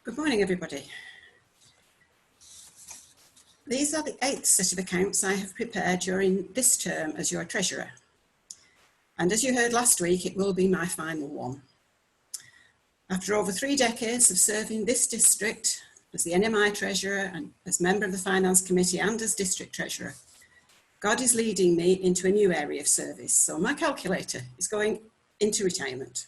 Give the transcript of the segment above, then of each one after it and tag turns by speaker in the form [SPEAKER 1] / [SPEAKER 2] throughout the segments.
[SPEAKER 1] Good morning, everybody. These are the 8th set of accounts I have prepared during this term as your treasurer. And as you heard last week, it will be my final one. After over 3 decades of serving this district as the NMI treasurer and as member of the finance committee and as district treasurer, God is leading me into a new area of service. So my calculator is going into retirement.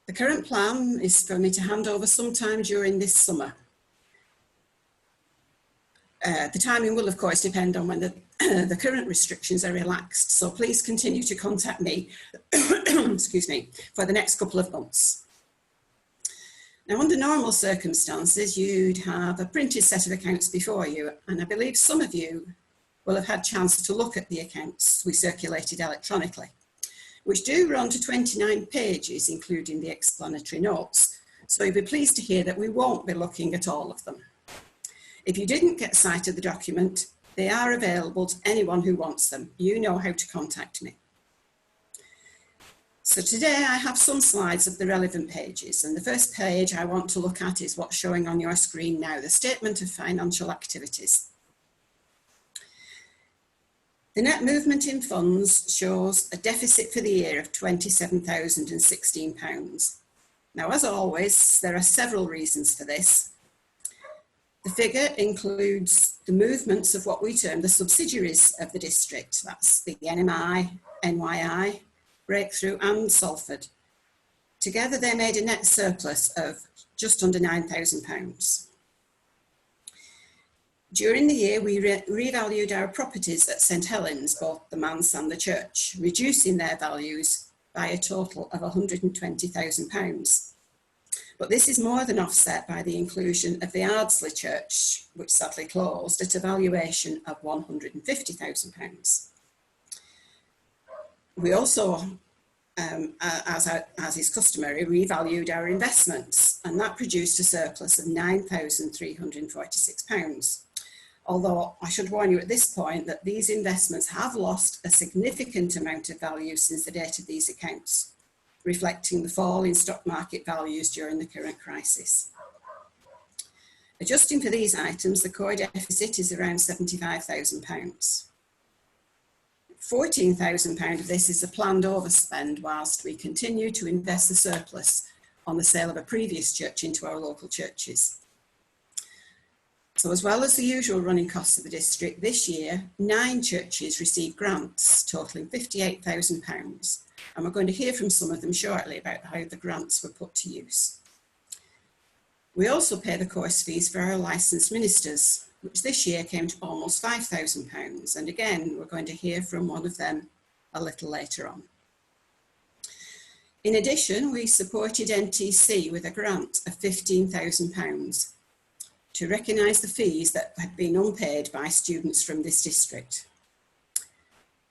[SPEAKER 1] The current plan is for me to hand over sometime during this summer. The timing will, of course, depend on when the current restrictions are relaxed. So please continue to contact me, excuse me, for the next couple of months. Now, under normal circumstances, you'd have a printed set of accounts before you, and I believe some of you will have had a chance to look at the accounts we circulated electronically, which do run to 29 pages, including the explanatory notes. So you'll be pleased to hear that we won't be looking at all of them. If you didn't get sight of the document, they are available to anyone who wants them. You know how to contact me. So today I have some slides of the relevant pages, and the first page I want to look at is what's showing on your screen now, the Statement of Financial Activities. The net movement in funds shows a deficit for the year of £27,016. Now, as always, there are several reasons for this. The figure includes the movements of what we term the subsidiaries of the district. That's the NMI, NYI, Breakthrough and Salford. Together they made a net surplus of just under £9,000. During the year, we revalued our properties at St Helens, both the manse and the church, reducing their values by a total of £120,000. But this is more than offset by the inclusion of the Ardsley Church, which sadly closed, at a valuation of £150,000. We also, as is customary, revalued our investments, and that produced a surplus of £9,346. Although I should warn you at this point that these investments have lost a significant amount of value since the date of these accounts, reflecting the fall in stock market values during the current crisis. Adjusting for these items, the core deficit is around £75,000. £14,000 of this is a planned overspend whilst we continue to invest the surplus on the sale of a previous church into our local churches. So as well as the usual running costs of the district, this year, 9 churches received grants totalling £58,000. And we're going to hear from some of them shortly about how the grants were put to use. We also pay the course fees for our licensed ministers, which this year came to almost £5,000. And again, we're going to hear from one of them a little later on. In addition, we supported NTC with a grant of £15,000 to recognise the fees that had been unpaid by students from this district.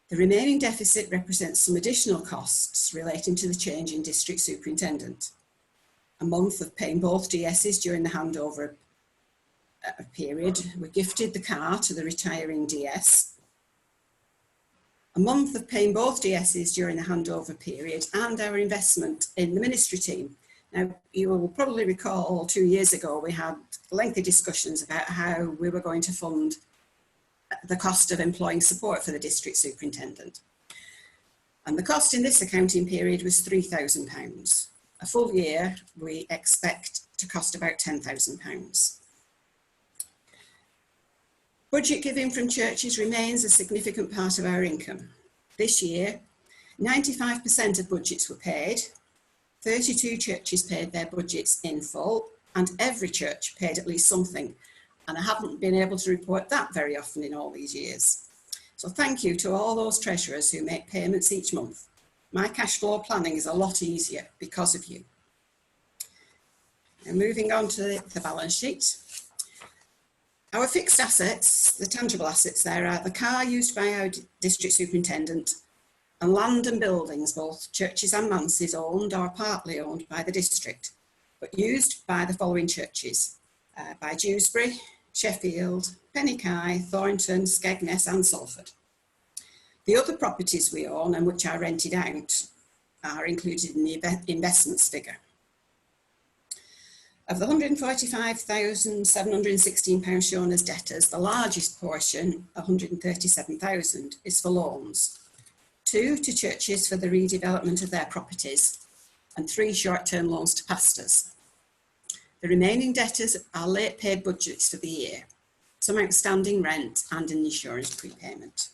[SPEAKER 1] The remaining deficit represents some additional costs relating to the change in district superintendent. A month of paying both DSs during the handover period. We gifted the car to the retiring DS. A month of paying both DSs during the handover period, and our investment in the ministry team. Now, you will probably recall 2 years ago we had lengthy discussions about how we were going to fund the cost of employing support for the district superintendent. And the cost in this accounting period was £3,000. A full year we expect to cost about £10,000. Budget giving from churches remains a significant part of our income. This year, 95% of budgets were paid, 32 churches paid their budgets in full, and every church paid at least something. And I haven't been able to report that very often in all these years. So thank you to all those treasurers who make payments each month. My cash flow planning is a lot easier because of you. Now moving on to the balance sheet. Our fixed assets, the tangible assets there, are the car used by our district superintendent and land and buildings, both churches and manses, owned or partly owned by the district, but used by the following churches, by Dewsbury, Sheffield, Penickey, Thornton, Skegness and Salford. The other properties we own and which are rented out are included in the investments figure. Of the £145,716 shown as debtors, the largest portion, £137,000, is for loans. 2 to churches for the redevelopment of their properties, and 3 short-term loans to pastors. The remaining debtors are late paid budgets for the year, some outstanding rent and an insurance prepayment.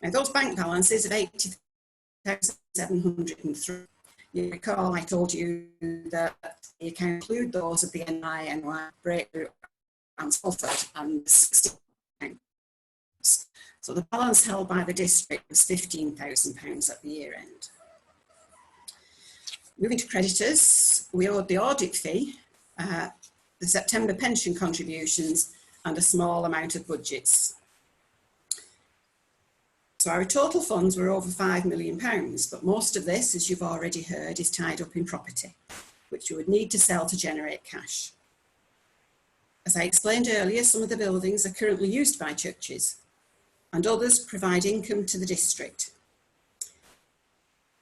[SPEAKER 1] Now, those bank balances of 80,703, you recall I told you that you can include those of the NI, Breakthrough and Salford, and 16 pounds. So the balance held by the district was £15,000 at the year end. Moving to creditors, we owed the audit fee, the September pension contributions, and a small amount of budgets. So our total funds were over £5 million, but most of this, as you've already heard, is tied up in property, which you would need to sell to generate cash. As I explained earlier, some of the buildings are currently used by churches, and others provide income to the district.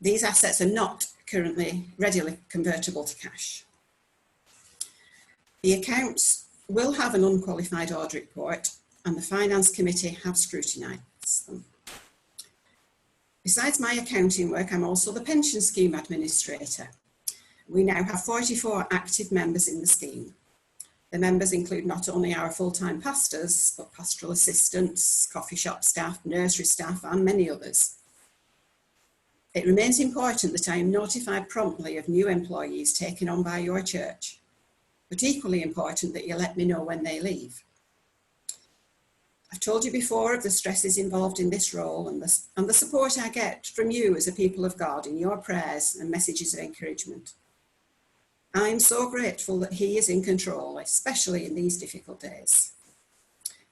[SPEAKER 1] These assets are not currently readily convertible to cash. The accounts will have an unqualified audit report, and the Finance Committee have scrutinised them. Besides my accounting work, I'm also the pension scheme administrator. We now have 44 active members in the scheme. The members include not only our full-time pastors, but pastoral assistants, coffee shop staff, nursery staff, and many others. It remains important that I am notified promptly of new employees taken on by your church, but equally important that you let me know when they leave. I've told you before of the stresses involved in this role and the support I get from you as a people of God in your prayers and messages of encouragement. I'm so grateful that He is in control, especially in these difficult days.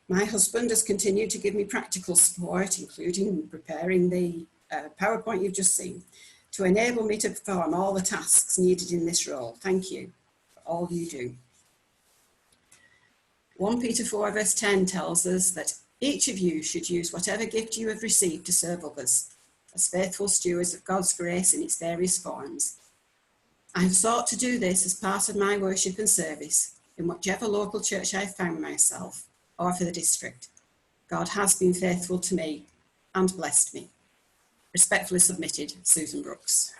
[SPEAKER 1] My husband has continued to give me practical support, including preparing the PowerPoint you've just seen, to enable me to perform all the tasks needed in this role. Thank you for all you do. 1 Peter 4 verse 10 tells us that each of you should use whatever gift you have received to serve others, as faithful stewards of God's grace in its various forms. I have sought to do this as part of my worship and service in whichever local church I have found myself, or for the district. God has been faithful to me and blessed me. Respectfully submitted, Susan Brooks.